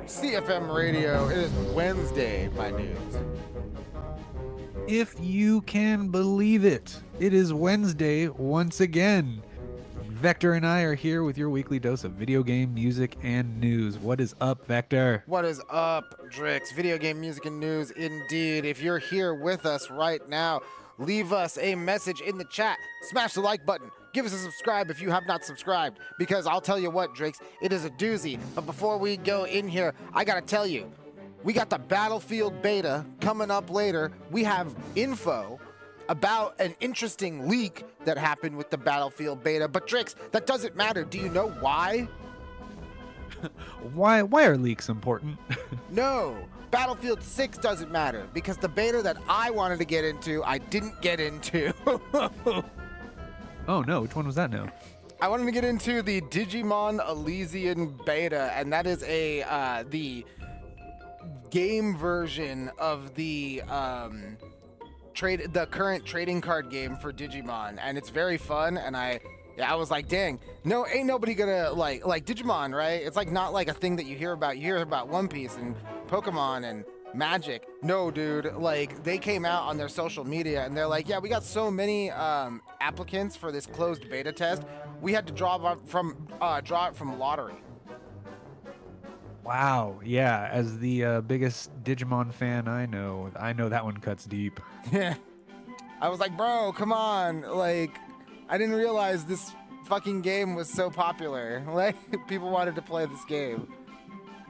CFM Radio. It is Wednesday by news. If you can believe it, it is Wednesday once again. Vector and I are here with your weekly dose of video game music and news. What is up, Vector? What is up, Drix? Video game music and news, indeed. If you're here with us right now, leave us a message in the chat. Smash the like button. Give us a subscribe if you have not subscribed. Because I'll tell you what, Drix, it is a doozy. But before we go in here, I gotta tell you, we got the Battlefield beta coming up later. We have info about an interesting leak that happened with the Battlefield beta. But Drix, that doesn't matter. Do you know why? Why are leaks important? No, Battlefield 6 doesn't matter because the beta that I wanted to get into, I didn't get into. Oh no, which one was that now? I wanted to get into the Digimon Elysian beta, and that is the game version of the current trading card game for Digimon, and it's very fun. And I was like, dang, no, ain't nobody gonna like Digimon, right? It's like not like a thing that you hear about. You hear about One Piece and Pokemon and Magic. No, dude, like they came out on their social media and they're like, yeah, we got so many applicants for this closed beta test. We had to draw it from lottery. Wow, yeah, as the biggest Digimon fan I know that one cuts deep. Yeah. I was like, bro, come on. Like, I didn't realize this fucking game was so popular. Like, people wanted to play this game.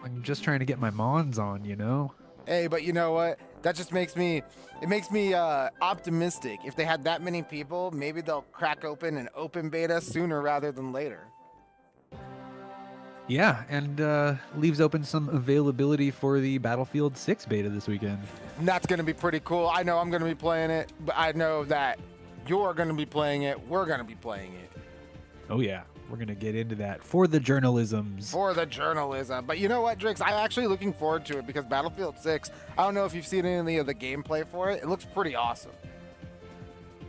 I'm just trying to get my Mons on, you know? Hey, but you know what? That just makes me optimistic. If they had that many people, maybe they'll crack open an open beta sooner rather than later. Yeah, and leaves open some availability for the Battlefield 6 beta this weekend. And that's going to be pretty cool. I know I'm going to be playing it, but I know that you're going to be playing it. We're going to be playing it. Oh, yeah. We're going to get into that for the journalisms. For the journalism. But you know what, Drix? I'm actually looking forward to it because Battlefield 6, I don't know if you've seen any of the gameplay for it. It looks pretty awesome.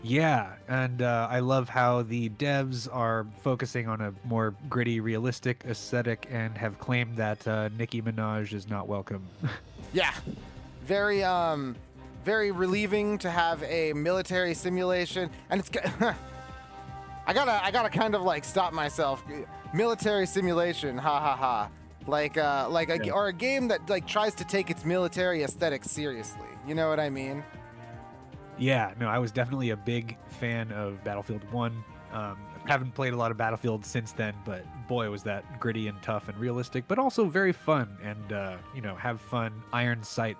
Yeah, and I love how the devs are focusing on a more gritty, realistic aesthetic and have claimed that Nicki Minaj is not welcome. Yeah, very relieving to have a military simulation, and it's I gotta kind of like stop myself. Military simulation, ha ha ha. Or a game that like tries to take its military aesthetic seriously. You know what I mean? Yeah, no, I was definitely a big fan of Battlefield 1. Haven't played a lot of Battlefield since then, but boy, was that gritty and tough and realistic, but also very fun and, have fun iron sight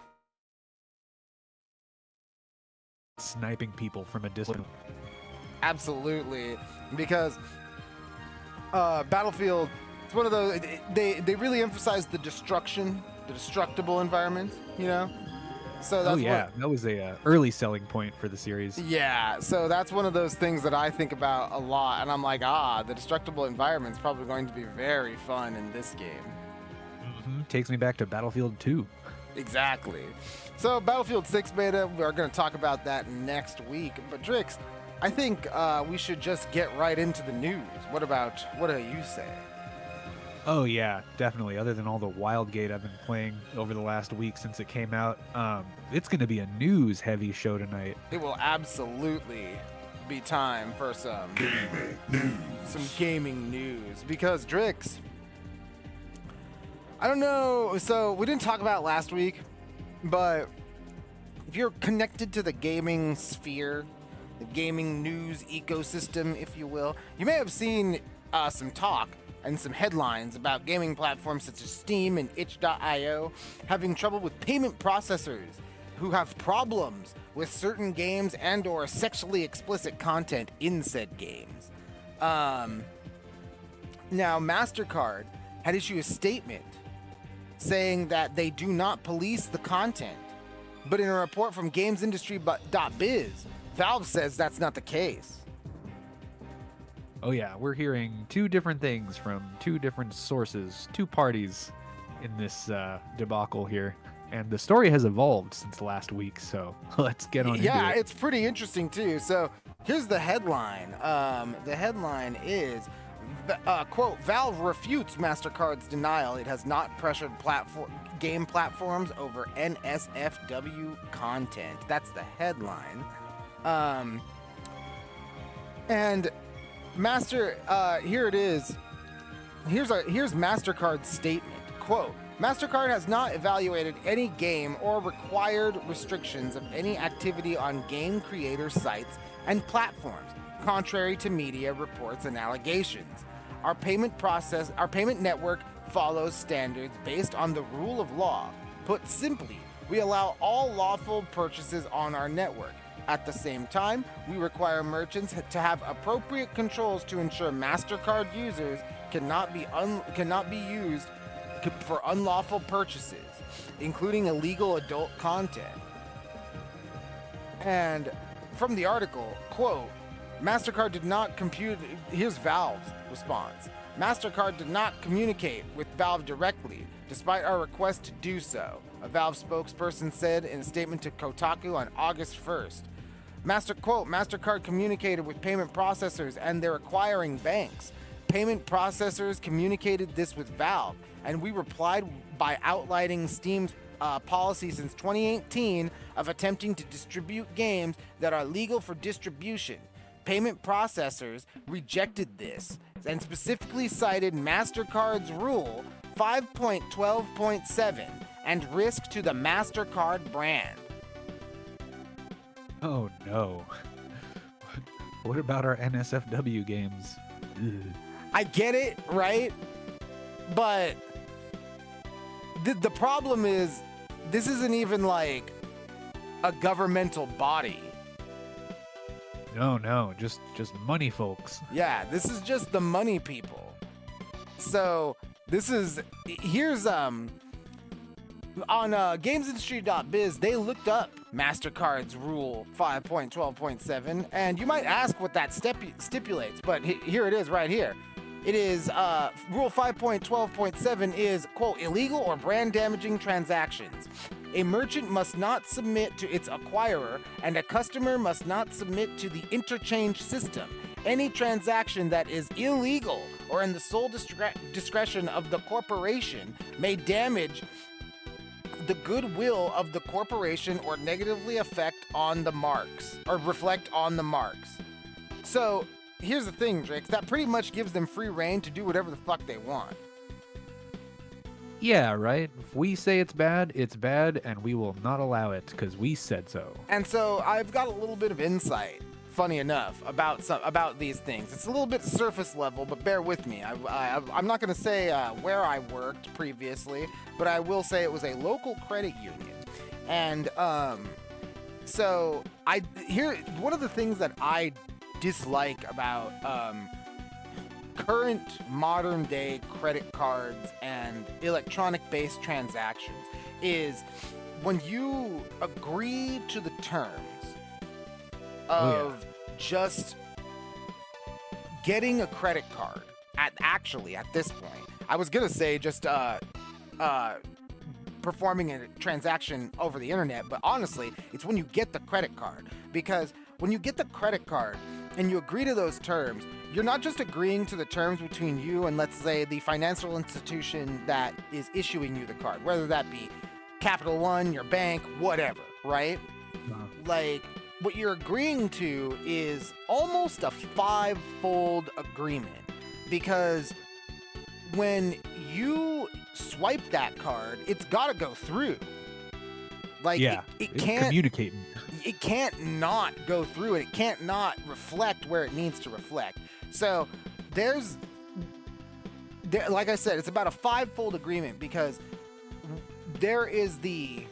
sniping people from a distance. Absolutely, because Battlefield, it's one of those, they really emphasize the destructible environment, you know? So that's that was a early selling point for the series. Yeah, so that's one of those things that I think about a lot, and I'm like, the destructible environment's probably going to be very fun in this game. Mm-hmm. Takes me back to Battlefield 2. Exactly. So Battlefield 6 beta, we're going to talk about that next week. But Drix, I think we should just get right into the news. What do you say? Oh, yeah, definitely. Other than all the Wildgate I've been playing over the last week since it came out, it's going to be a news-heavy show tonight. It will absolutely be time for some gaming news. Because, Drix, I don't know. So, we didn't talk about it last week, but if you're connected to the gaming sphere, the gaming news ecosystem, if you will, you may have seen some talk and some headlines about gaming platforms such as Steam and itch.io having trouble with payment processors who have problems with certain games and or sexually explicit content in said games. Now, Mastercard had issued a statement saying that they do not police the content, but in a report from gamesindustry.biz, Valve says that's not the case. Oh yeah, we're hearing two different things from two different sources, two parties in this debacle here. And the story has evolved since last week, so let's get on into it. Yeah, it's pretty interesting too. So here's the headline. The headline is quote, Valve refutes Mastercard's denial it has not pressured game platforms over NSFW content. That's the headline. And here it is. Here's Mastercard's statement. Quote, Mastercard has not evaluated any game or required restrictions of any activity on game creator sites and platforms, contrary to media reports and allegations. Our payment network follows standards based on the rule of law. Put simply, we allow all lawful purchases on our network. At the same time, we require merchants to have appropriate controls to ensure Mastercard users cannot be used for unlawful purchases, including illegal adult content. And from the article, quote, Mastercard did not compute. Here's Valve's response. Mastercard did not communicate with Valve directly, despite our request to do so, a Valve spokesperson said in a statement to Kotaku on August 1st. Mastercard communicated with payment processors and their acquiring banks. Payment processors communicated this with Valve, and we replied by outlining Steam's policy since 2018 of attempting to distribute games that are legal for distribution. Payment processors rejected this and specifically cited Mastercard's Rule 5.12.7 and risk to the Mastercard brand. Oh no. What about our NSFW games? Ugh. I get it, right? But the problem is, this isn't even like a governmental body. No, just money folks. Yeah, this is just the money people. So here's on gamesindustry.biz, they looked up Mastercard's Rule 5.12.7, and you might ask what that stipulates, but here it is right here. It is Rule 5.12.7 is, quote, illegal or brand damaging transactions. A merchant must not submit to its acquirer, and a customer must not submit to the interchange system. Any transaction that is illegal or in the sole discretion of the corporation may damage the goodwill of the corporation or negatively reflect on the marks. So here's the thing, Drix, that pretty much gives them free reign to do whatever the fuck they want. Yeah, right? If we say it's bad, and we will not allow it because we said so. And so I've got a little bit of insight, funny enough, about these things. It's a little bit surface level, but bear with me. I'm not going to say where I worked previously, but I will say it was a local credit union. And so one of the things that I dislike about current modern day credit cards and electronic based transactions is when you agree to the terms of just getting a credit card at this point. I was gonna say just performing a transaction over the internet, but honestly, it's when you get the credit card. Because when you get the credit card and you agree to those terms, you're not just agreeing to the terms between you and, let's say, the financial institution that is issuing you the card, whether that be Capital One, your bank, whatever, right? Like, what you're agreeing to is almost a five-fold agreement, because when you swipe that card, it's got to go through. Like, yeah, it can't communicate. It can't not go through it. It can't not reflect where it needs to reflect. So like I said, it's about a five-fold agreement, because there is the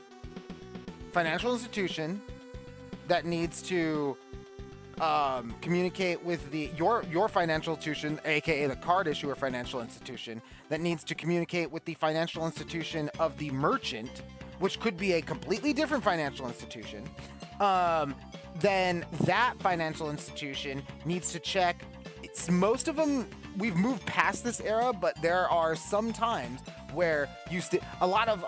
financial institution that needs to communicate with your financial institution, aka the card issuer financial institution, that needs to communicate with the financial institution of the merchant, which could be a completely different financial institution. Then that financial institution needs to check. Most of them, we've moved past this era, but there are some times where a lot of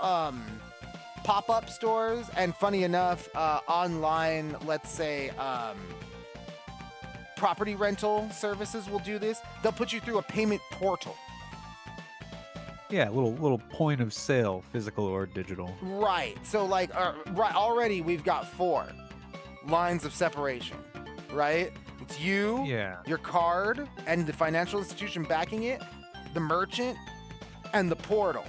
pop-up stores, and funny enough, online, let's say, property rental services will do this. They'll put you through a payment portal. Yeah, little point of sale, physical or digital. Right. So like, right, already we've got 4 lines of separation, right? It's you, your card, and the financial institution backing it, the merchant, and the portal.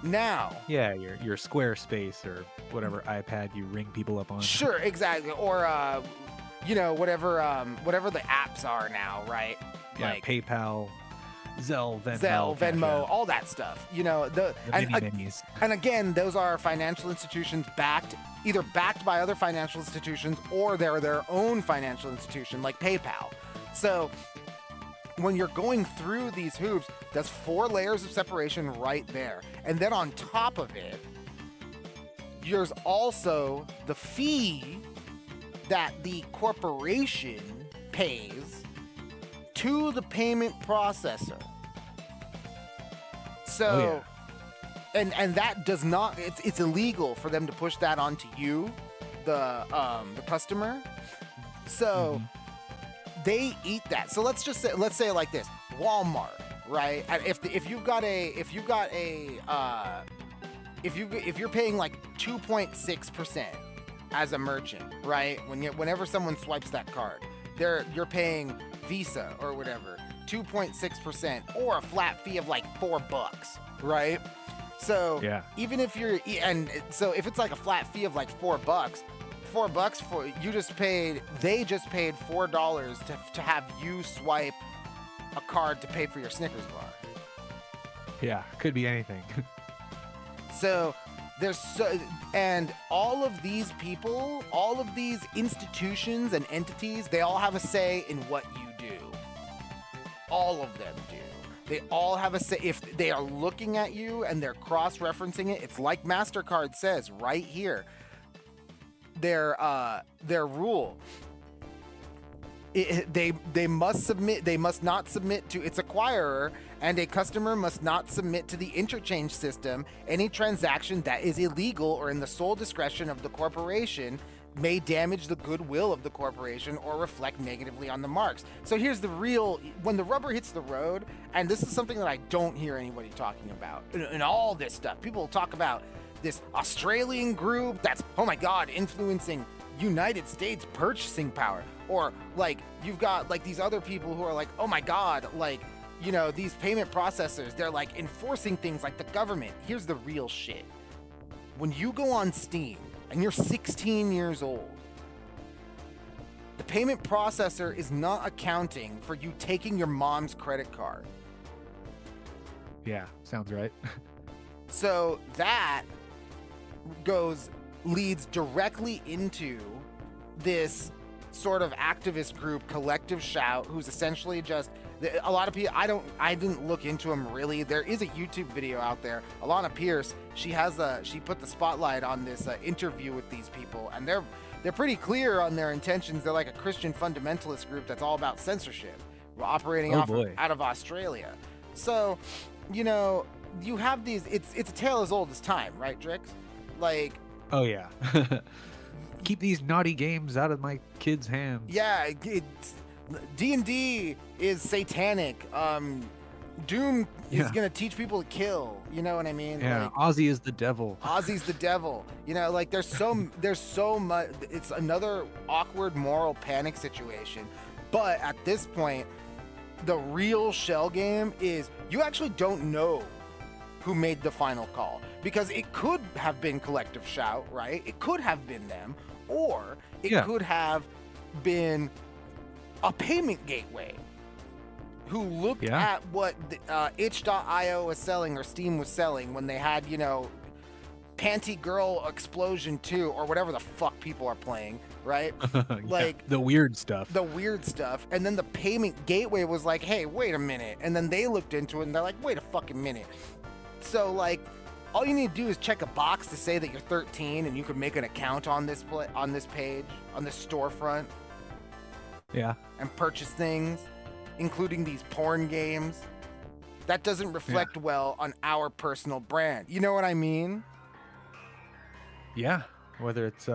Now. Yeah, your Squarespace or whatever iPad you ring people up on. Sure, exactly. Or whatever the apps are now, right? Yeah, like PayPal, Zelle, Venmo, all that stuff. The minis. And again, those are financial institutions either backed by other financial institutions, or they're their own financial institution, like PayPal. So when you're going through these hoops, there's 4 layers of separation right there. And then on top of it, there's also the fee that the corporation pays to the payment processor. So, and that does not, it's illegal for them to push that onto you, the customer. So they eat that. So let's say it like this: Walmart, right? If you're paying like 2.6% as a merchant, right? Whenever someone swipes that card, you're paying Visa or whatever 2.6% or a flat fee of like $4, right? So even if if it's like a flat fee of like $4, they just paid $4 to have you swipe a card to pay for your Snickers bar. Yeah, could be anything. So and all of these people, all of these institutions and entities, they all have a say in what you do. All of them do. They all have a say. If they are looking at you and they're cross-referencing it, it's like Mastercard says right here. Their rule. They must not submit to its acquirer, and a customer must not submit to the interchange system any transaction that is illegal or in the sole discretion of the corporation, may damage the goodwill of the corporation or reflect negatively on the marks. So here's when the rubber hits the road, and this is something that I don't hear anybody talking about in all this stuff. People talk about this Australian group that's, oh my God, influencing United States purchasing power. Or like you've got like these other people who are like, oh my God, like, these payment processors, they're like enforcing things like the government. Here's the real shit. When you go on Steam and you're 16 years old, the payment processor is not accounting for you taking your mom's credit card. Yeah, sounds right. So that leads directly into this sort of activist group, Collective Shout, who's essentially just a lot of people. I didn't look into them really. There is a YouTube video out there. Alana Pierce, she put the spotlight on this interview with these people, and they're pretty clear on their intentions. They're like a Christian fundamentalist group that's all about censorship. We're operating out of Australia. So, you have these. It's a tale as old as time, right, Drix? Like. Oh yeah. Keep these naughty games out of my kids' hands. Yeah, D&D is satanic. Doom is gonna teach people to kill. You know what I mean? Yeah, like, Ozzy is the devil. Ozzy's the devil. Like there's so much. It's another awkward moral panic situation. But at this point, the real shell game is you actually don't know who made the final call, because it could have been Collective Shout, right? It could have been them, or it could have been a payment gateway who looked at what itch.io was selling or Steam was selling when they had, Panty Girl Explosion 2 or whatever the fuck people are playing, right? Like the weird stuff. And then the payment gateway was like, hey, wait a minute. And then they looked into it and they're like, wait a fucking minute. So like, all you need to do is check a box to say that you're 13 and you can make an account on this page, on this storefront. Yeah. And purchase things, including these porn games. That doesn't reflect well on our personal brand. You know what I mean? Yeah. Whether it's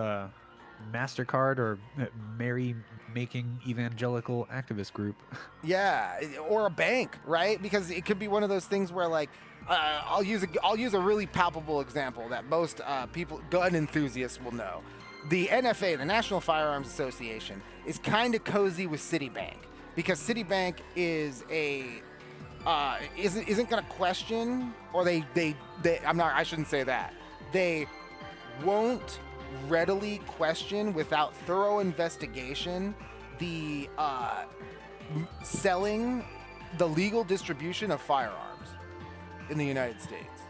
Mastercard or merry making evangelical activist group. Yeah, or a bank, right? Because it could be one of those things where, like, I'll use a really palpable example that most people, gun enthusiasts, will know. The NFA, the National Firearms Association, is kind of cozy with Citibank because Citibank is isn't going to question, or I shouldn't say that. They won't readily question without thorough investigation the legal distribution of firearms in the United States.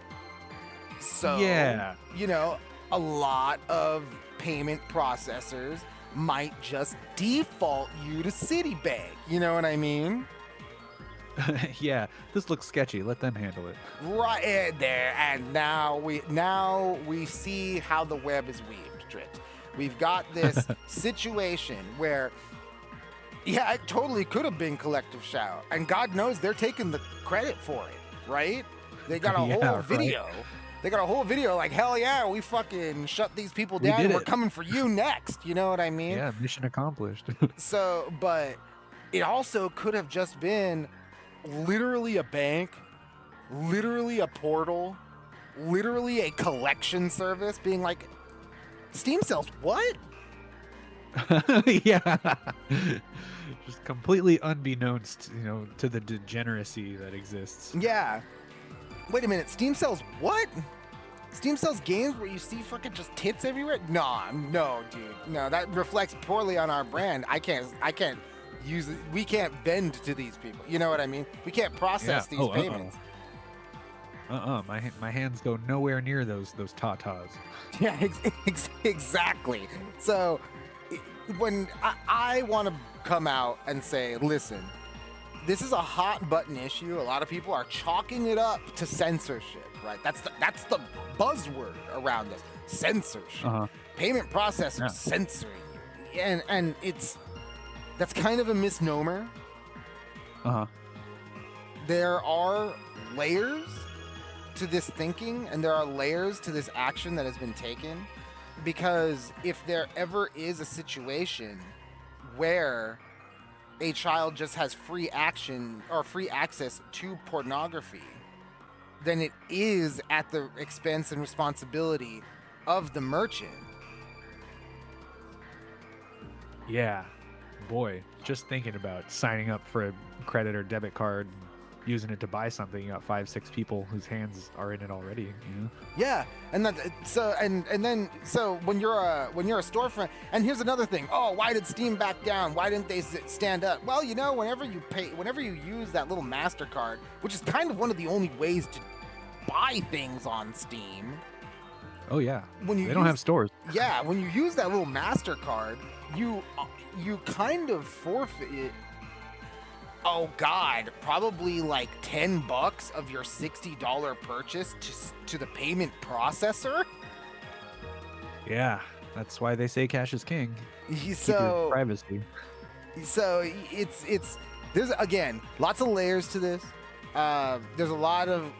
So, yeah, a lot of payment processors might just default you to Citibank. You know what I mean? yeah, this looks sketchy. Let them handle it. Right there, and now we see how the web is weaved, Trix. We've got this situation where, yeah, it totally could have been collective shout, and God knows they're taking the credit for it, right? They got a whole video. Right. They got a whole video like, hell yeah, we fucking shut these people down. We're coming for you next. You know what I mean? Yeah, mission accomplished. So, but it also could have just been literally a bank, literally a portal, literally a collection service being like, Steam sells what? Yeah. Just completely unbeknownst, to the degeneracy that exists. Yeah. Wait a minute, Steam sells what? Steam sells games where you see fucking just tits everywhere? No, dude. No, that reflects poorly on our brand. I can't use it. We can't bend to these people. You know what I mean? We can't process these payments. My hands go nowhere near those tatas. Yeah, exactly. So when I want to come out and say, listen, this is a hot button issue. A lot of people are chalking it up to censorship, right? That's the buzzword around this. Censorship. Payment processors censoring you. And that's kind of a misnomer. There are layers to this thinking, and there are layers to this action that has been taken, because if there ever is a situation where a child just has free action or free access to pornography, then it is at the expense and responsibility of the merchant. Yeah, boy, just thinking about signing up for a credit or debit card, using it to buy something, you got 5-6 people whose hands are in it already. Yeah, and so when you're a storefront, and here's another thing. Oh, why did Steam back down? Why didn't they stand up? Well, whenever you use that little Mastercard, which is kind of one of the only ways to buy things on Steam. Oh yeah, they don't have stores. Yeah, when you use that little Mastercard, you kind of forfeit. Oh God, probably like $10 of your $60 purchase to the payment processor. Yeah, that's why they say cash is king. Keep your privacy. So there's again lots of layers to this. There's a lot of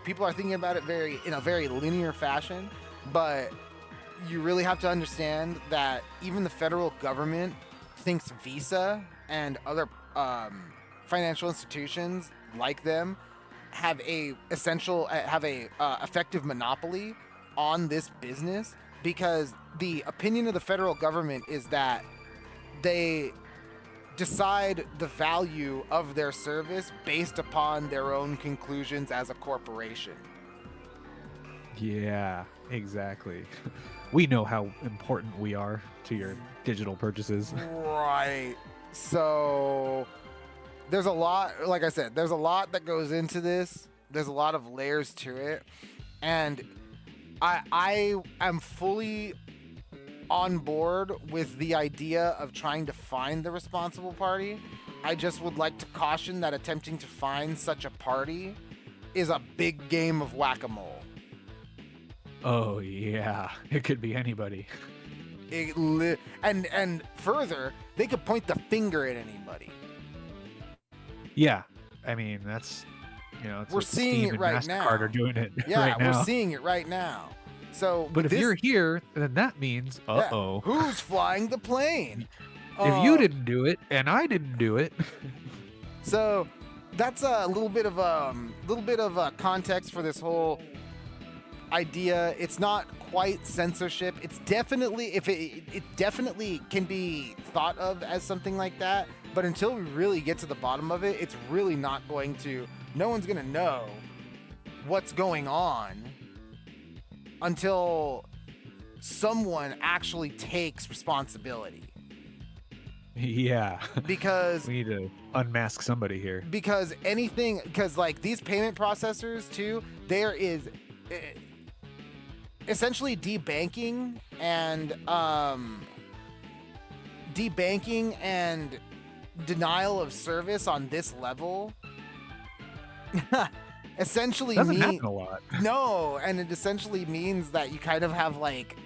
people are thinking about it in a very linear fashion, but you really have to understand that even the federal government thinks Visa and other financial institutions like them have a effective monopoly on this business, because the opinion of the federal government is that they decide the value of their service based upon their own conclusions as a corporation. Yeah, exactly. We know how important we are to your digital purchases. Right. So there's a lot, like I said, there's a lot that goes into this. There's a lot of layers to it. And I am fully on board with the idea of trying to find the responsible party. I just would like to caution that attempting to find such a party is a big game of whack-a-mole. Oh yeah, it could be anybody. And further, they could point the finger at anybody. Yeah, I mean that's, it's we're seeing Steam it right and now. Mastercard are doing it yeah, right now. We're seeing it right now. So, But if you're here, then that means, who's flying the plane? If you didn't do it and I didn't do it. So that's a little bit of context for this whole idea. It's not quite censorship. It's definitely, it definitely can be thought of as something like that. But until we really get to the bottom of it, it's really not going to. No one's gonna know what's going on until someone actually takes responsibility. Yeah. Because we need to unmask somebody here. Because like these payment processors too, there is essentially debanking and denial of service on this level. Essentially doesn't happen a lot. No, and it essentially means that you kind of have like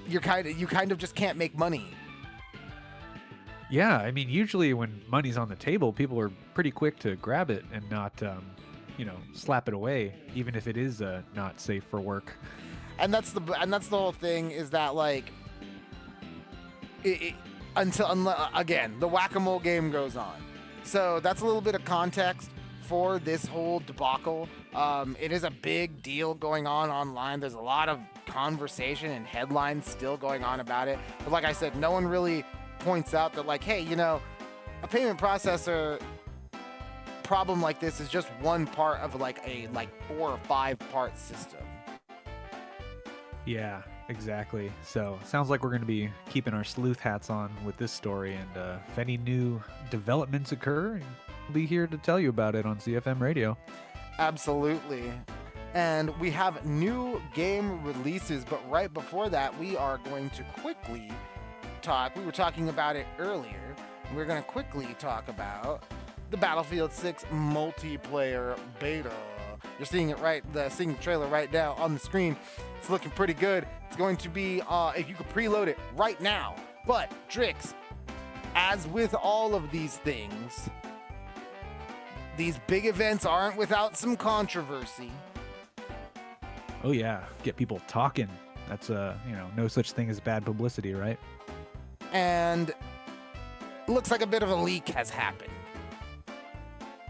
you kind of just can't make money. Yeah, I mean, usually when money's on the table, people are pretty quick to grab it and not, slap it away, even if it is not safe for work. And that's the whole thing, is that like again, the whack-a-mole game goes on. So that's a little bit of context for this whole debacle. It is a big deal going on online. There's a lot of conversation and headlines still going on about it. But like I said, no one really points out that, like, hey, a payment processor problem like this is just one part of a 4 or 5 part system. Yeah, exactly. So sounds like we're going to be keeping our sleuth hats on with this story, and if any new developments occur, we'll be here to tell you about it on CFM Radio. Absolutely. And we have new game releases, but right before that, we are going to quickly talk. We were talking about it earlier. We're going to quickly talk about the Battlefield 6 multiplayer beta. You're seeing seeing the trailer right now on the screen. It's looking pretty good. It's going to be, if you could preload it right now. But, Drix, as with all of these things, these big events aren't without some controversy. Oh yeah, get people talking. That's no such thing as bad publicity, right? And looks like a bit of a leak has happened.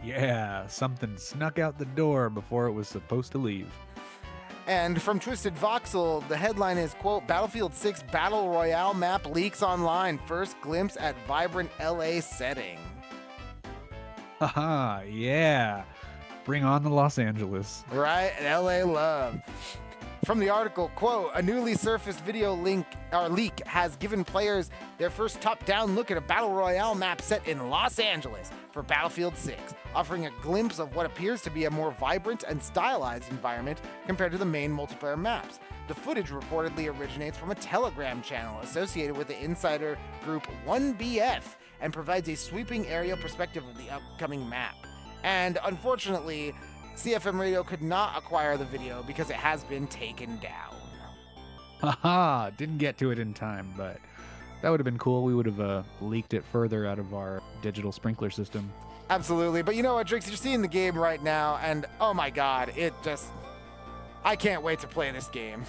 Yeah, something snuck out the door before it was supposed to leave. And from Twisted Voxel, the headline is, quote, Battlefield 6 Battle Royale map leaks online. First glimpse at vibrant LA setting. Haha, yeah. Bring on the Los Angeles. Right, LA love. From the article, quote, a newly surfaced video leak has given players their first top-down look at a Battle Royale map set in Los Angeles for Battlefield 6, offering a glimpse of what appears to be a more vibrant and stylized environment compared to the main multiplayer maps. The footage reportedly originates from a Telegram channel associated with the insider group 1BF and provides a sweeping aerial perspective of the upcoming map. And unfortunately, CFM Radio could not acquire the video because it has been taken down. Haha, didn't get to it in time, but that would have been cool. We would have leaked it further out of our digital sprinkler system. Absolutely. But you know what, Drix, you're seeing the game right now, and oh my god, I can't wait to play this game.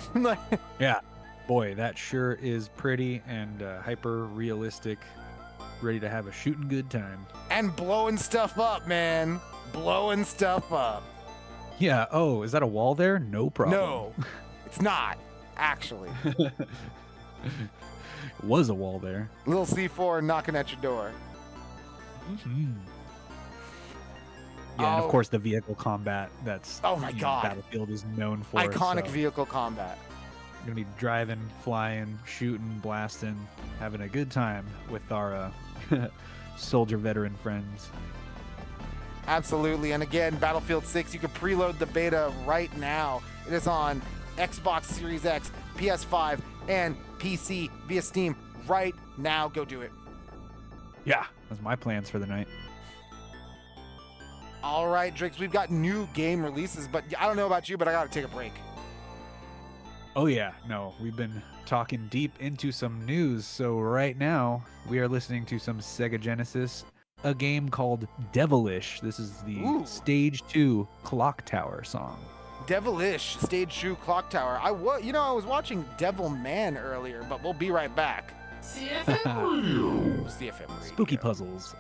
Yeah, boy, that sure is pretty and hyper-realistic, ready to have a shooting good time. And blowing stuff up, man. Blowing stuff up. Yeah, oh, is that a wall there? No problem. No, it's not, actually. It was a wall there. Little C4 knocking at your door. Mm-hmm. Yeah, and of course the vehicle combat that's oh my god, Battlefield is known for. Iconic vehicle combat. Gonna be driving, flying, shooting, blasting, having a good time with our soldier veteran friends. Absolutely, and again, Battlefield 6, you can preload the beta right now. It is on Xbox Series X, PS5, and PC via Steam right now. Go do it. Yeah, that's my plans for the night. All right, Drix, we've got new game releases, but I don't know about you, but I gotta take a break. Oh yeah, no, we've been talking deep into some news, so right now we are listening to some Sega Genesis, a game called Devilish. This is the Stage 2 Clock Tower song. Devilish Stage Shoe Clock Tower. I was watching Devil Man earlier, but we'll be right back. CFM Radio. CFM Radio. Spooky puzzles.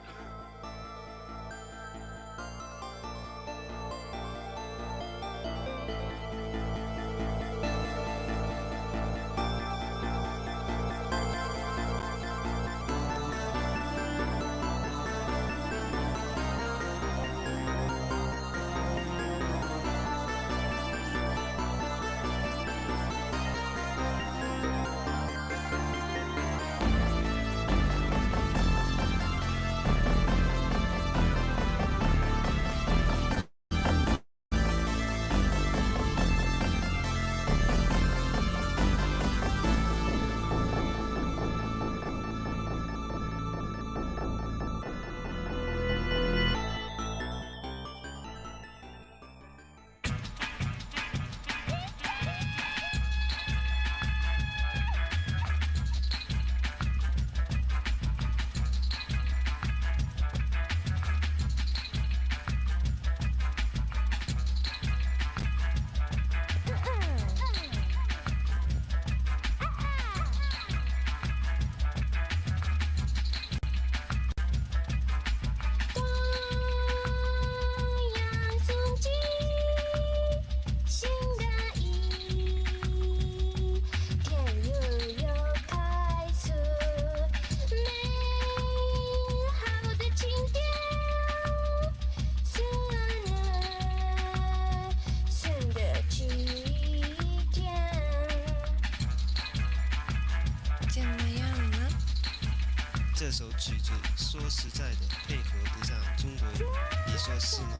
这首曲子说实在的配合不上中国语，你说是吗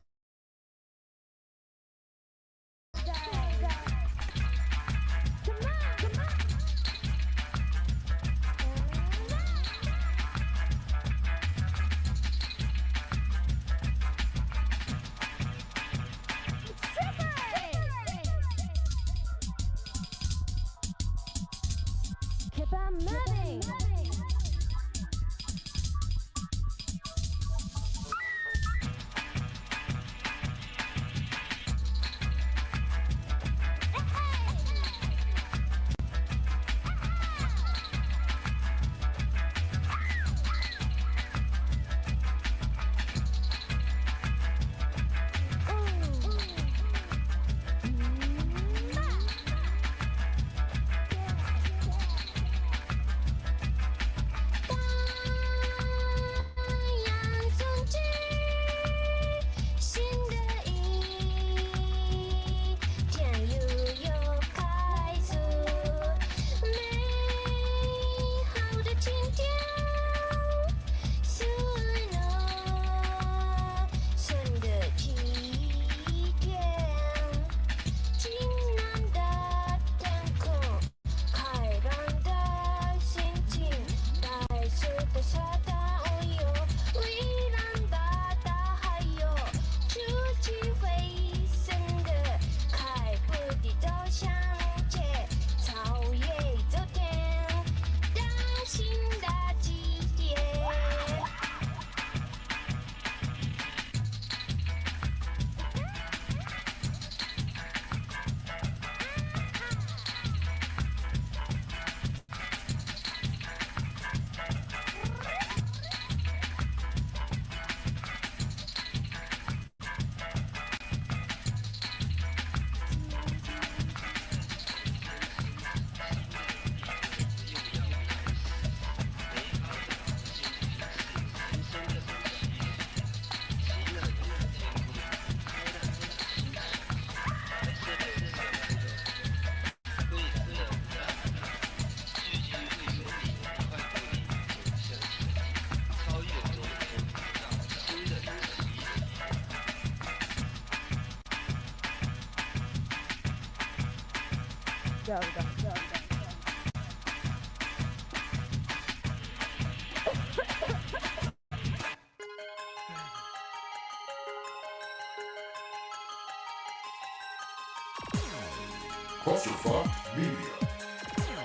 ？Clusterfuck Media.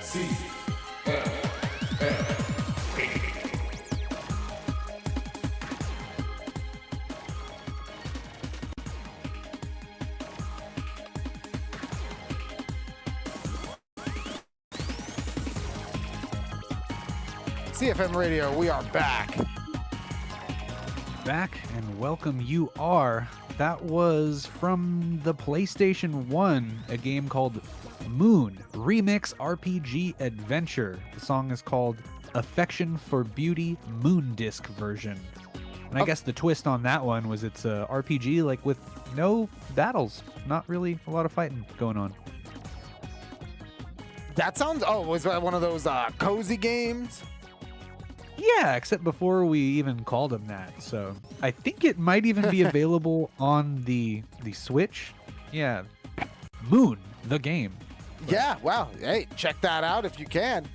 CFM Radio. CFM Radio, we are back. Back and welcome you are. That was from the PlayStation 1, a game called Moon Remix RPG Adventure. The song is called Affection for Beauty Moon Disc version. And I guess the twist on that one was it's a RPG like with no battles, not really a lot of fighting going on. That sounds, was that one of those cozy games? Yeah, except before we even called them that. So I think it might even be available on the Switch. Yeah, Moon, the game. Yeah, wow. Hey, check that out if you can.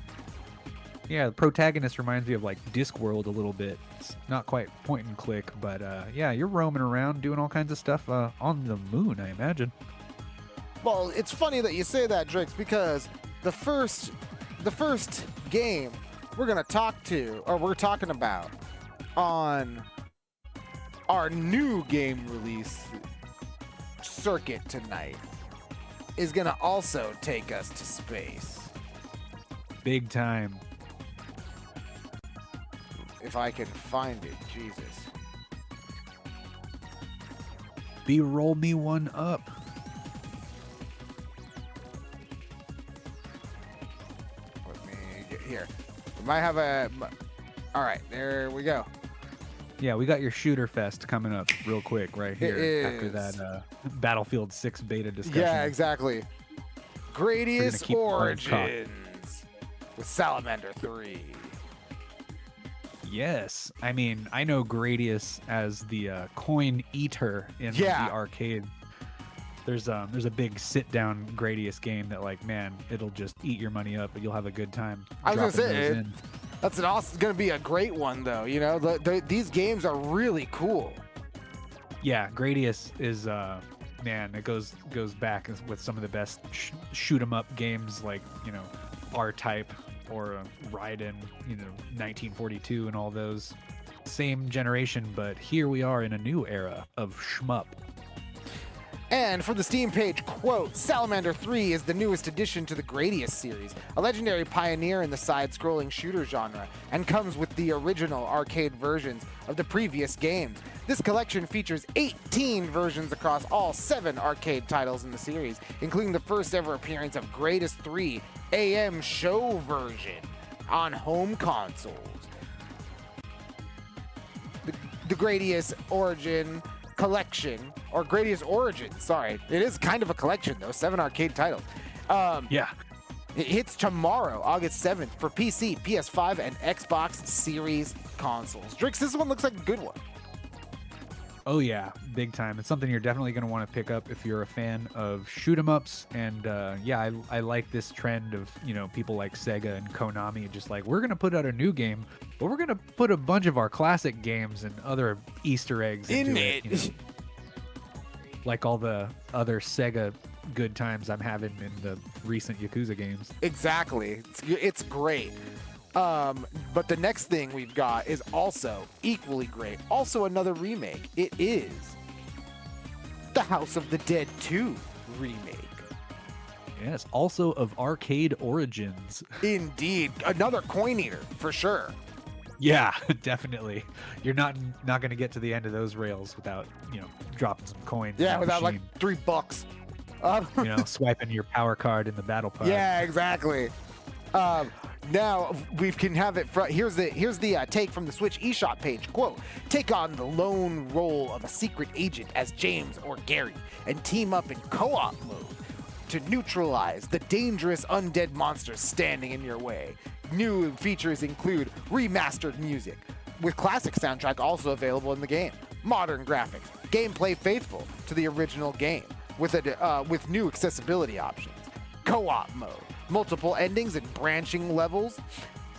Yeah, the protagonist reminds me of like Discworld a little bit. It's not quite point and click, but yeah, you're roaming around doing all kinds of stuff on the moon, I imagine. Well, it's funny that you say that, Drix, because the first game we're talking about on our new game release circuit tonight is gonna also take us to space. Big time. If I can find it, Jesus. B-roll me one up. Let me get here. We might have a... All right, there we go. Yeah, we got your Shooter Fest coming up real quick right here after is. that Battlefield 6 beta discussion. Yeah, exactly. Gradius keep Origins with Salamander 3. Yes. I mean, I know Gradius as the coin eater in the arcade. There's a big sit-down Gradius game that, like, man, it'll just eat your money up, but you'll have a good time. I was gonna say, that's gonna be a great one, though. You know, these games are really cool. Yeah, Gradius is, man, it goes back with some of the best shoot 'em up games, like, you know, R-Type or Raiden, you know, 1942 and all those. Same generation, but here we are in a new era of shmup. And from the Steam page, quote, Salamander 3 is the newest addition to the Gradius series, a legendary pioneer in the side-scrolling shooter genre, and comes with the original arcade versions of the previous games. This collection features 18 versions across all 7 arcade titles in the series, including the first ever appearance of Gradius 3 AM show version on home consoles. The Gradius Origin collection, or Gradius Origins, sorry. It is kind of a collection, though. 7 arcade titles. Yeah. It hits tomorrow, August 7th, for PC, PS5, and Xbox Series consoles. Drix, this one looks like a good one. Oh, yeah. Big time. It's something you're definitely going to want to pick up if you're a fan of shoot 'em ups. And yeah, I like this trend of, you know, people like Sega and Konami just like, we're going to put out a new game, but we're going to put a bunch of our classic games and other Easter eggs into it. You know? Like all the other Sega good times I'm having in the recent Yakuza games. Exactly. It's great. But the next thing we've got is also equally great. Also another remake. It is the House of the Dead 2 remake. Yes, also of arcade origins. Indeed. Another coin eater, for sure. Yeah, definitely. You're not going to get to the end of those rails without, you know, dropping some coins. Yeah, without like $3. You know, swiping your power card in the battle pod. Yeah, exactly. Now we can have it. Here's the take from the Switch eShop page. Quote: Take on the lone role of a secret agent as James or Gary, and team up in co-op mode to neutralize the dangerous undead monsters standing in your way. New features include remastered music, with classic soundtrack also available in the game, modern graphics, gameplay faithful to the original game, with new accessibility options, co-op mode, multiple endings and branching levels.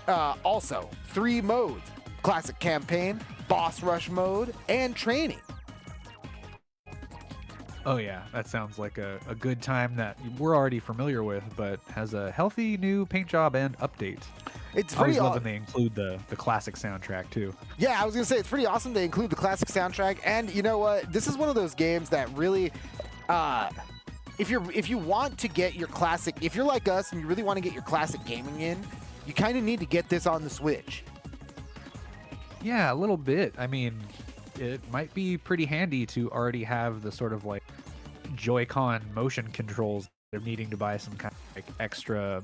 Also, 3 modes: classic campaign, boss rush mode, and training. Oh yeah, that sounds like a good time that we're already familiar with, but has a healthy new paint job and update. It's I always pretty love when they include the classic soundtrack too. Yeah, I was gonna say it's pretty awesome they include the classic soundtrack, and you know what? This is one of those games that really, if you want to get your classic, if you're like us and you really want to get your classic gaming in, you kind of need to get this on the Switch. Yeah, a little bit. I mean, it might be pretty handy to already have the sort of like Joy-Con motion controls. They're needing to buy some kind of like extra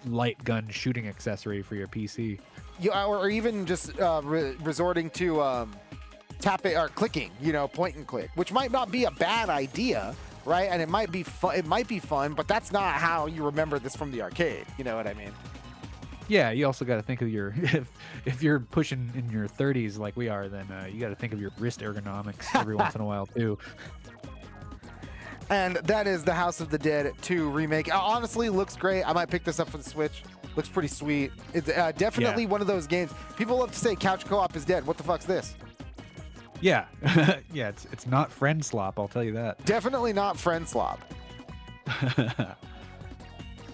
light gun shooting accessory for your PC. Yeah, or even just resorting to tapping or clicking, point and click, which might not be a bad idea, right? And it might be fun. It might be fun, but that's not how you remember this from the arcade. You know what I mean? Yeah, you also got to think of your if you're pushing in your 30s like we are, then you got to think of your wrist ergonomics every once in a while too. And that is the House of the Dead 2 remake. Honestly, looks great. I might pick this up for the Switch. Looks pretty sweet. It's definitely one of those games. People love to say couch co-op is dead. What the fuck's this? Yeah, yeah, it's not friend slop. I'll tell you that. Definitely not friend slop.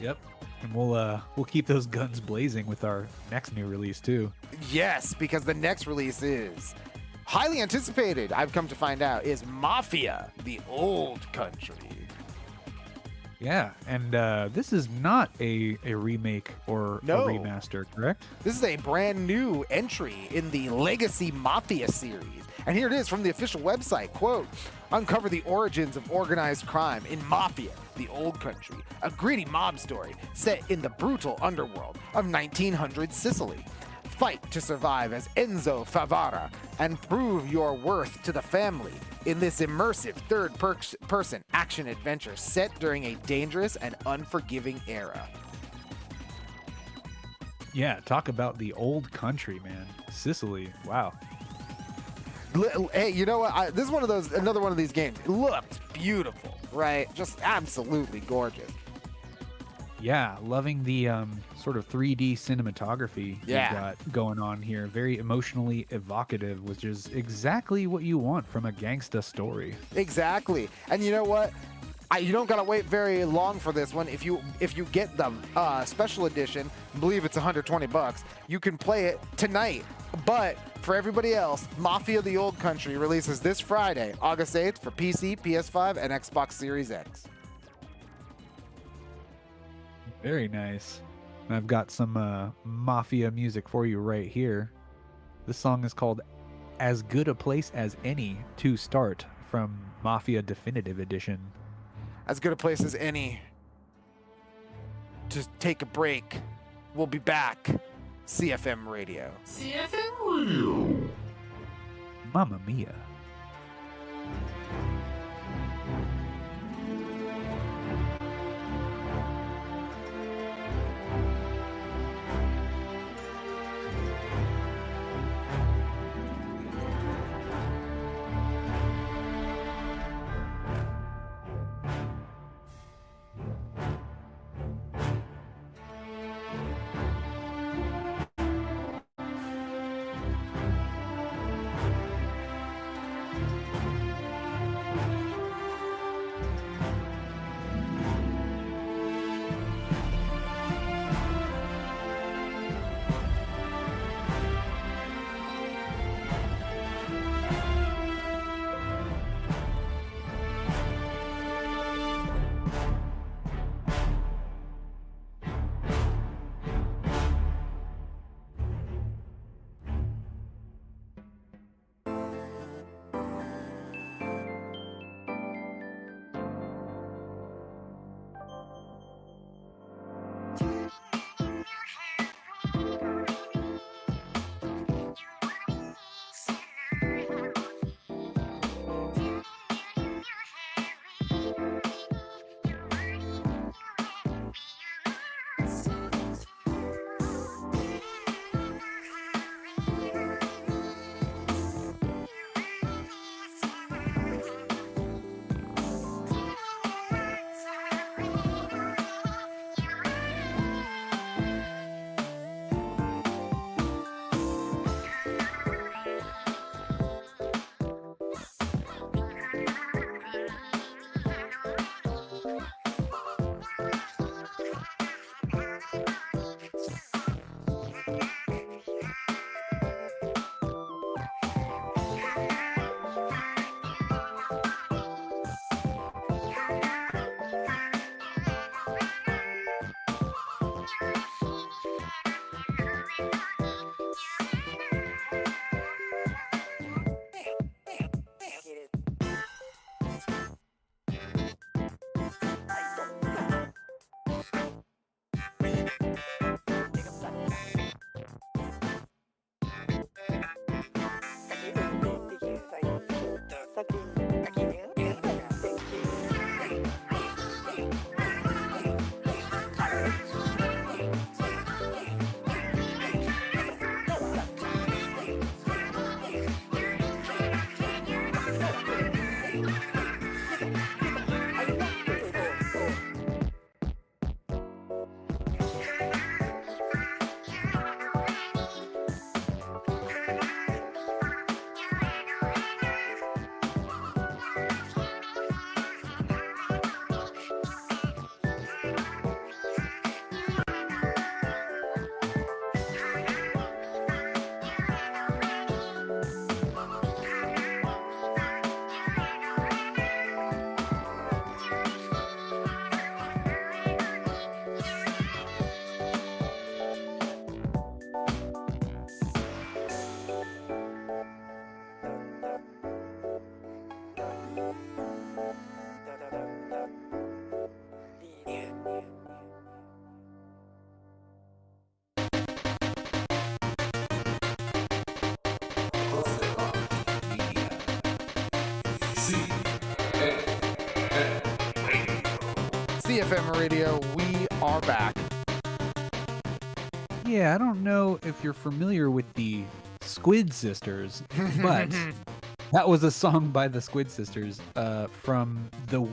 Yep. And we'll keep those guns blazing with our next new release too. Yes, because the next release is highly anticipated, I've come to find out, is Mafia: The Old Country. Yeah, and this is not a remake or a remaster, correct? This is a brand new entry in the Legacy Mafia series. And here it is from the official website, quote, "Uncover the origins of organized crime in Mafia: The Old Country, a gritty mob story set in the brutal underworld of 1900s Sicily. Fight to survive as Enzo Favara and prove your worth to the family in this immersive third-person action-adventure set during a dangerous and unforgiving era." Yeah, talk about the old country, man. Sicily, wow. Hey, you know what? This is another one of these games. It looked beautiful, right? Just absolutely gorgeous. Yeah, loving the sort of 3D cinematography you've got going on here. Very emotionally evocative, which is exactly what you want from a gangsta story. Exactly. And you know what? You don't gotta wait very long for this one. If you get the special edition, I believe it's $120. You can play it tonight. But for everybody else, Mafia: The Old Country releases this Friday, August 8th, for PC, PS5, and Xbox Series X. Very nice. And I've got some Mafia music for you right here. This song is called "As Good a Place as Any to Start" from Mafia Definitive Edition. As good a place as any to take a break. We'll be back. CFM Radio. CFM Radio. Mamma mia. CFM Radio, we are back. Yeah, I don't know if you're familiar with the Squid Sisters, but that was a song by the Squid Sisters from the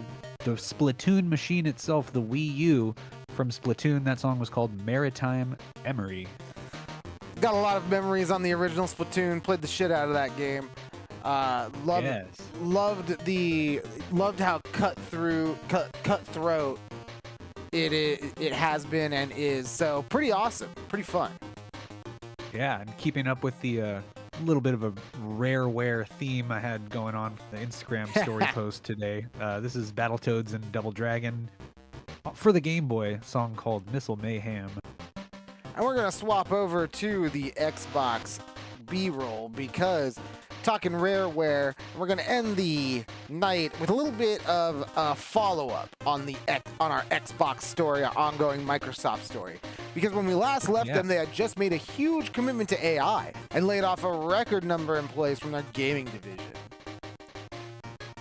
Splatoon machine itself, the Wii U. From Splatoon, that song was called Maritime Emery. Got a lot of memories on the original Splatoon. Played the shit out of that game. Loved how cutthroat it has been and is. So pretty awesome, pretty fun. Yeah, and keeping up with the little bit of a rareware theme I had going on for the Instagram story post today. This is Battletoads and Double Dragon for the Game Boy, song called Missile Mayhem. And we're going to swap over to the Xbox B-roll because talking rareware, we're going to end the night with a little bit of a follow-up on our Xbox story, our ongoing Microsoft story. Because when we last left them, they had just made a huge commitment to AI and laid off a record number of employees from their gaming division.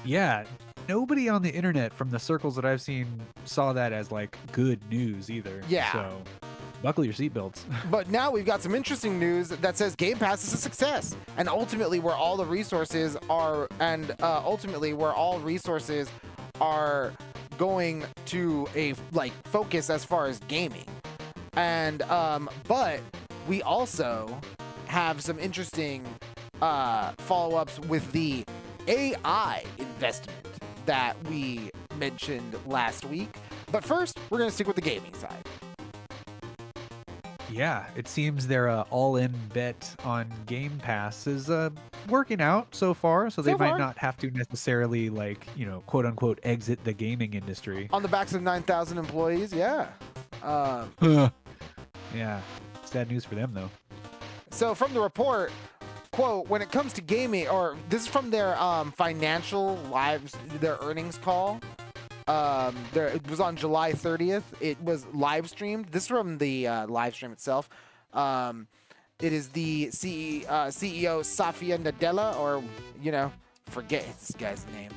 Yeah, nobody on the internet from the circles that I've seen saw that as like good news either. Yeah. So buckle your seatbelts. But now we've got some interesting news that says Game Pass is a success, and ultimately where all resources are going to a focus as far as gaming. And but we also have some interesting follow-ups with the AI investment that we mentioned last week. But first, we're going to stick with the gaming side. Yeah, it seems their all-in bet on Game Pass is working out so far, so they might not have to necessarily, quote-unquote, exit the gaming industry. On the backs of 9,000 employees, yeah. Yeah, sad news for them, though. So from the report, quote, when it comes to gaming, or this is from their their earnings call. It was on July 30th. It was live streamed. This is from the live stream itself. It is the CEO Satya Nadella, or forget this guy's name.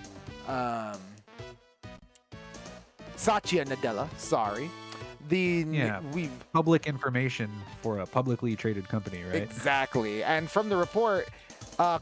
Satya Nadella. Sorry. Public information for a publicly traded company, right? Exactly. And from the report,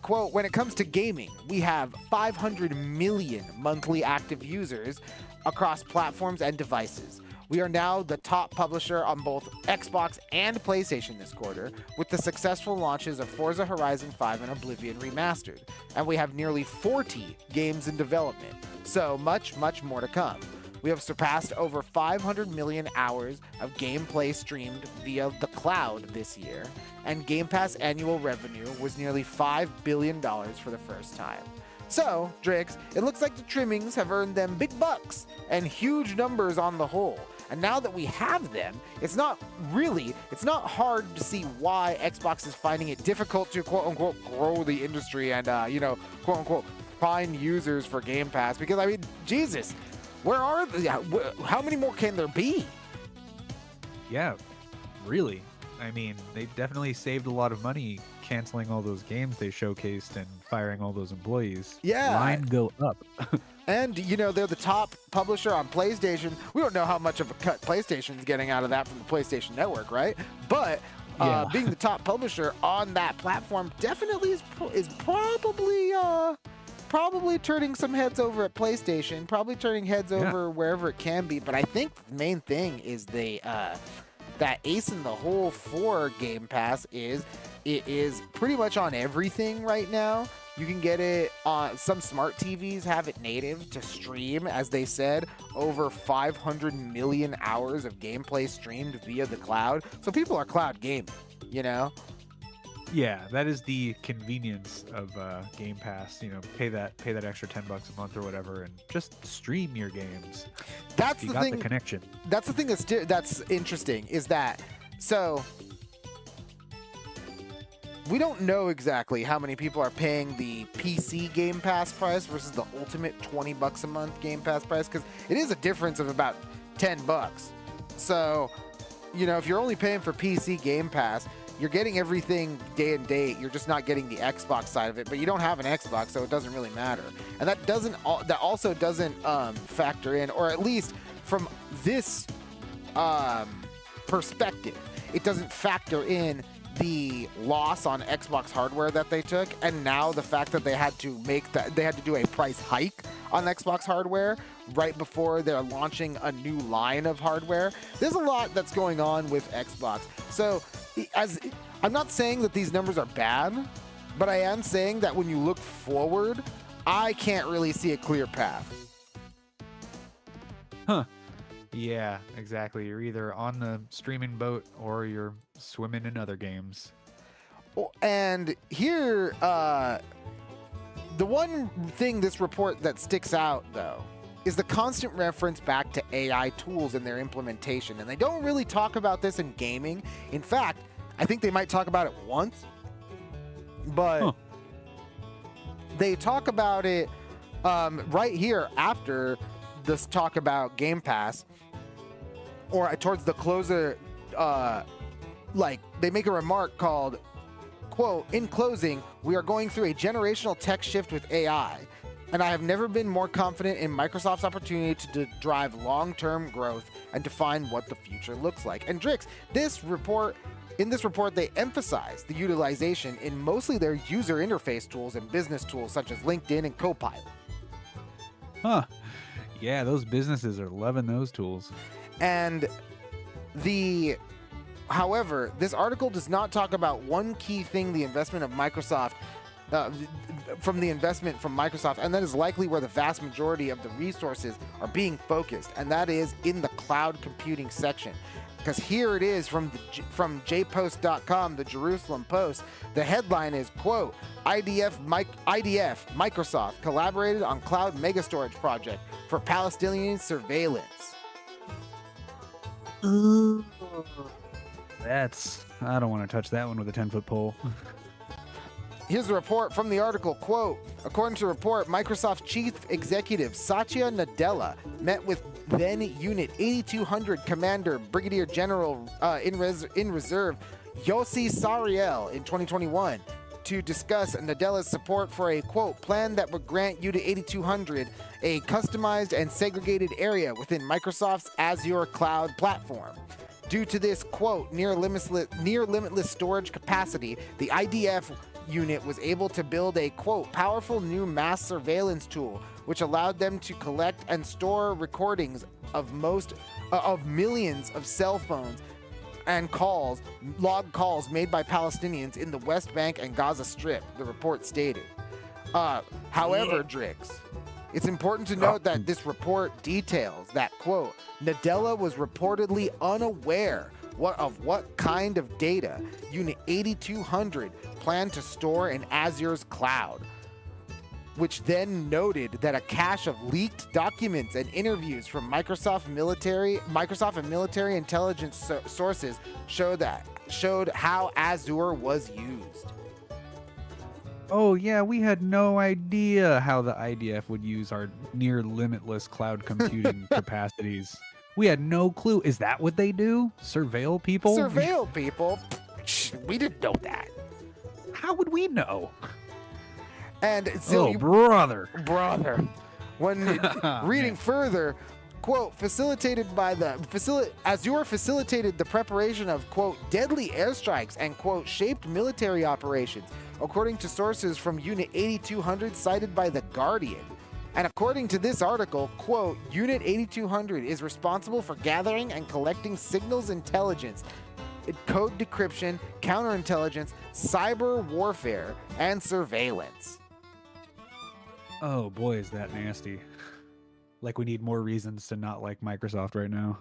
quote, when it comes to gaming, we have 500 million monthly active users across platforms and devices. We are now the top publisher on both Xbox and PlayStation this quarter, with the successful launches of Forza Horizon 5 and Oblivion Remastered. And we have nearly 40 games in development. So much, much more to come. We have surpassed over 500 million hours of gameplay streamed via the cloud this year, and Game Pass annual revenue was nearly $5 billion for the first time. So, Drix, it looks like the trimmings have earned them big bucks and huge numbers on the whole. And now that we have them, it's not hard to see why Xbox is finding it difficult to quote-unquote grow the industry and, quote-unquote find users for Game Pass. Because, I mean, Jesus, how many more can there be? Yeah, really. I mean, they definitely saved a lot of money canceling all those games they showcased and firing all those employees. Yeah. Line go up. And, they're the top publisher on PlayStation. We don't know how much of a cut PlayStation's getting out of that from the PlayStation Network, right? But being the top publisher on that platform definitely is probably turning some heads over at PlayStation, probably turning heads over wherever it can be. But I think the main thing is that ace in the hole for Game Pass is it is pretty much on everything right now. You can get it on some smart TVs, have it native to stream, as they said, over 500 million hours of gameplay streamed via the cloud. So people are cloud gaming, Yeah, that is the convenience of Game Pass. Pay that extra $10 a month or whatever, and just stream your games. That's the thing. The connection. That's the thing that's interesting is that we don't know exactly how many people are paying the PC Game Pass price versus the ultimate $20 a month Game Pass price, because it is a difference of about $10. So, if you're only paying for PC Game Pass, you're getting everything day and date. You're just not getting the Xbox side of it, but you don't have an Xbox, so it doesn't really matter. And that also doesn't factor in, or at least from this perspective, it doesn't factor in the loss on Xbox hardware that they took, and now the fact that they had to do a price hike on Xbox hardware right before they're launching a new line of hardware. There's a lot that's going on with Xbox. So I'm not saying that these numbers are bad, but I am saying that when you look forward, I can't really see a clear path. Huh. Yeah, exactly. You're either on the streaming boat or you're swimming in other games. And here, the one thing this report that sticks out, though, is the constant reference back to AI tools and their implementation. And they don't really talk about this in gaming. In fact, I think they might talk about it once, but they talk about it right here after this talk about Game Pass, or towards the closer, like they make a remark called, quote, "In closing, we are going through a generational tech shift with AI, and I have never been more confident in Microsoft's opportunity to drive long-term growth and define what the future looks like." And Drix, in this report, they emphasize the utilization in mostly their user interface tools and business tools such as LinkedIn and Copilot. Huh. Yeah, those businesses are loving those tools. And however, this article does not talk about one key thing, the investment of Microsoft, from Microsoft, and that is likely where the vast majority of the resources are being focused, and that is in the cloud computing section. Because here it is from jpost.com, the Jerusalem Post. The headline is, quote, IDF Microsoft collaborated on cloud megastore project for Palestinian surveillance. I don't want to touch that one with a 10-foot pole. Here's the report from the article, quote, according to the report, Microsoft chief executive Satya Nadella met with then Unit 8200 Commander Brigadier General in Reserve Yossi Sariel in 2021 to discuss Nadella's support for a, quote, plan that would grant Unit 8200 a customized and segregated area within Microsoft's Azure cloud platform. Due to this, quote, near limitless storage capacity, the IDF unit was able to build a, quote, powerful new mass surveillance tool, which allowed them to collect and store recordings of millions of cell phones and log calls made by Palestinians in the West Bank and Gaza Strip, the report stated. However, Drix, it's important to note that this report details that, quote, Nadella was reportedly unaware of what kind of data Unit 8200 planned to store in Azure's cloud, which then noted that a cache of leaked documents and interviews from Microsoft and military intelligence sources showed how Azure was used. Oh yeah, we had no idea how the IDF would use our near limitless cloud computing capacities. We had no clue. Is that what they do? Surveil people? Surveil people? We didn't know that. How would we know? And so brother. When reading further, quote, Azure facilitated the preparation of, quote, deadly airstrikes and, quote, shaped military operations, according to sources from Unit 8200 cited by The Guardian. And according to this article, quote, Unit 8200 is responsible for gathering and collecting signals intelligence, code decryption, counterintelligence, cyber warfare, and surveillance. Oh boy, is that nasty. Like we need more reasons to not like Microsoft right now.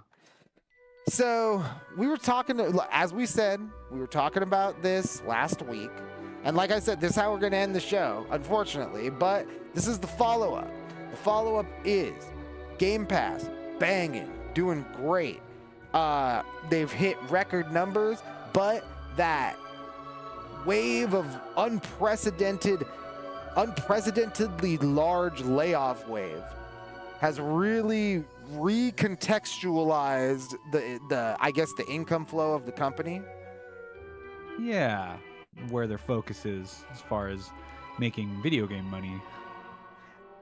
So we were talking, as we said, we were talking about this last week. And like I said, this is how we're going to end the show, unfortunately. But this is the follow-up. The follow-up is Game Pass, banging, doing great. They've hit record numbers, but that wave of unprecedentedly large layoff wave has really recontextualized the income flow of the company. Yeah, where their focus is as far as making video game money.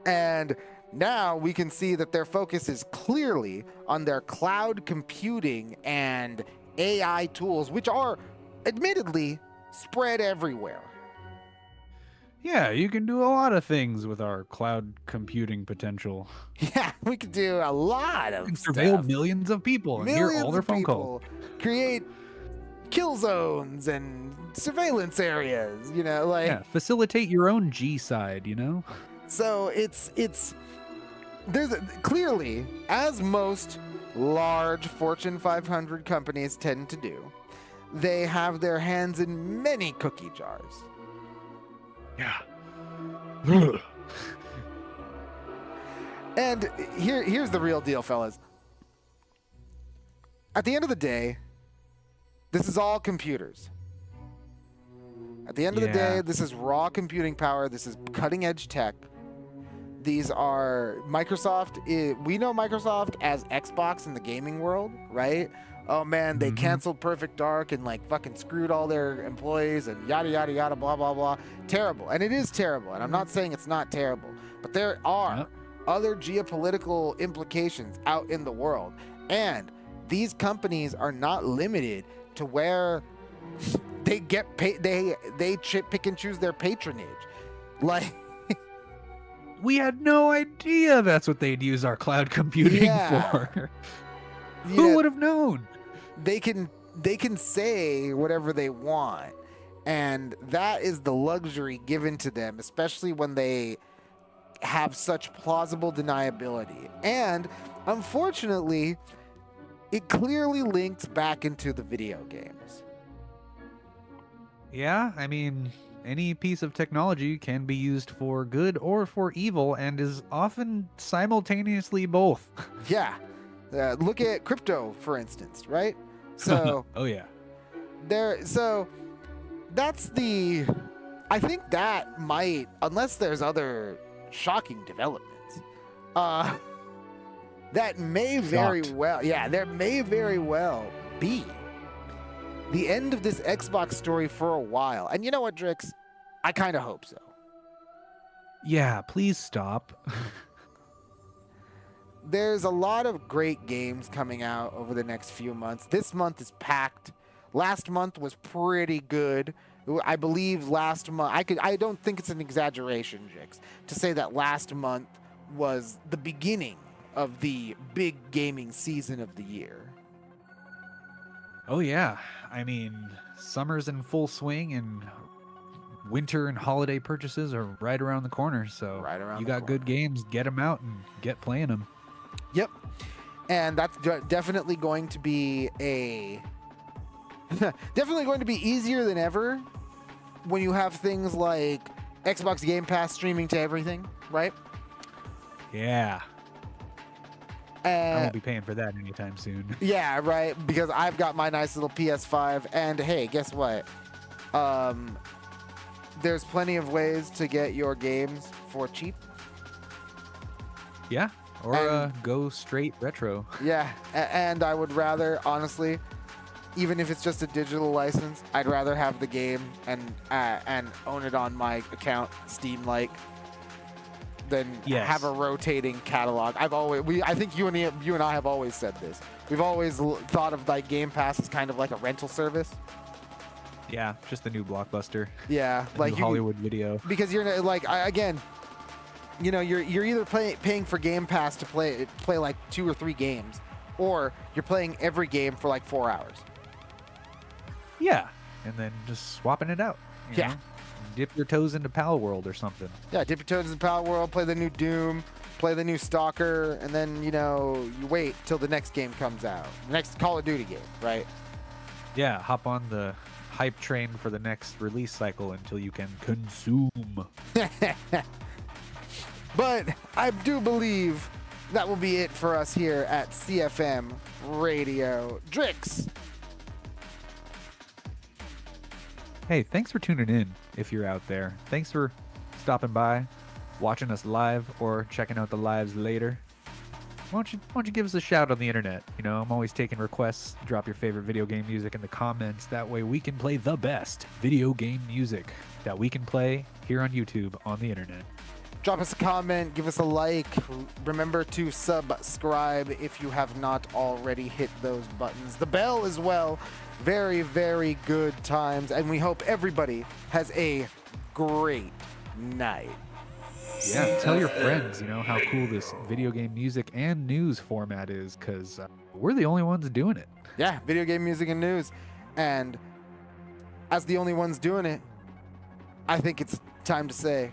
And Now we can see that their focus is clearly on their cloud computing and AI tools, which are admittedly spread everywhere. Yeah, you can do a lot of things with our cloud computing potential. Yeah, we could do a lot of You can stuff. surveil millions of people and hear all their phone calls. Create kill zones and surveillance areas, Yeah, facilitate your own G side, So clearly, as most large Fortune 500 companies tend to do, they have their hands in many cookie jars. Yeah. And here's the real deal, fellas. At the end of the day, this is all computers. At the end of the day, this is raw computing power. This is cutting edge tech. These are Microsoft. We know Microsoft as Xbox in the gaming world, right? Oh man, they canceled Perfect Dark and like fucking screwed all their employees and yada yada yada blah blah blah. Terrible. And it is terrible. And I'm not saying it's not terrible, but there are other geopolitical implications out in the world. And these companies are not limited to where they get paid. They pick and choose their patronage. Like, we had no idea that's what they'd use our cloud computing for. Who would have known? They can say whatever they want, and that is the luxury given to them, especially when they have such plausible deniability. And unfortunately, it clearly links back into the video games. Yeah, I mean, any piece of technology can be used for good or for evil and is often simultaneously both. Yeah. Look at crypto, for instance, right? So, oh yeah. So that's I think that might, unless there's other shocking developments, that may very well, there may very well be the end of this Xbox story for a while. And you know what, Drix? I kind of hope so. Yeah, please stop. There's a lot of great games coming out over the next few months. This month is packed. Last month was pretty good. I believe last month, I don't think it's an exaggeration, Jix, to say that last month was the beginning of the big gaming season of the year. Oh yeah. I mean, summer's in full swing and winter and holiday purchases are right around the corner. So you got good games, get them out and get playing them. Yep. And that's definitely going to be easier than ever when you have things like Xbox Game Pass streaming to everything, right? Yeah. I won't be paying for that anytime soon. Yeah, right. Because I've got my nice little PS5, and hey, guess what? There's plenty of ways to get your games for cheap. Yeah. Or go straight retro. Yeah, and I would rather, honestly, even if it's just a digital license, I'd rather have the game and own it on my account, Steam-like, than have a rotating catalog. I think you and I have always said this. We've always thought of like Game Pass as kind of like a rental service. Yeah, just the new Blockbuster. Yeah, like Hollywood Video. Because you're like again. You know, you're either paying for Game Pass to play like 2 or 3 games, or you're playing every game for like 4 hours. Yeah, and then just swapping it out. You know? Dip your toes into Pal World or something. Yeah, dip your toes into Pal World, play the new Doom, play the new Stalker, and then, you wait till the next game comes out. The next Call of Duty game, right? Yeah, hop on the hype train for the next release cycle until you can consume. But I do believe that will be it for us here at CFM Radio. Drix. Hey, thanks for tuning in if you're out there. Thanks for stopping by, watching us live, or checking out the lives later. Why don't you give us a shout on the internet? I'm always taking requests. Drop your favorite video game music in the comments. That way we can play the best video game music that we can play here on YouTube on the internet. Drop us a comment, give us a like. Remember to subscribe if you have not already hit those buttons. The bell as well. Very, very good times. And we hope everybody has a great night. Yeah, tell your friends, how cool this video game music and news format is, because we're the only ones doing it. Yeah, video game music and news. And as the only ones doing it, I think it's time to say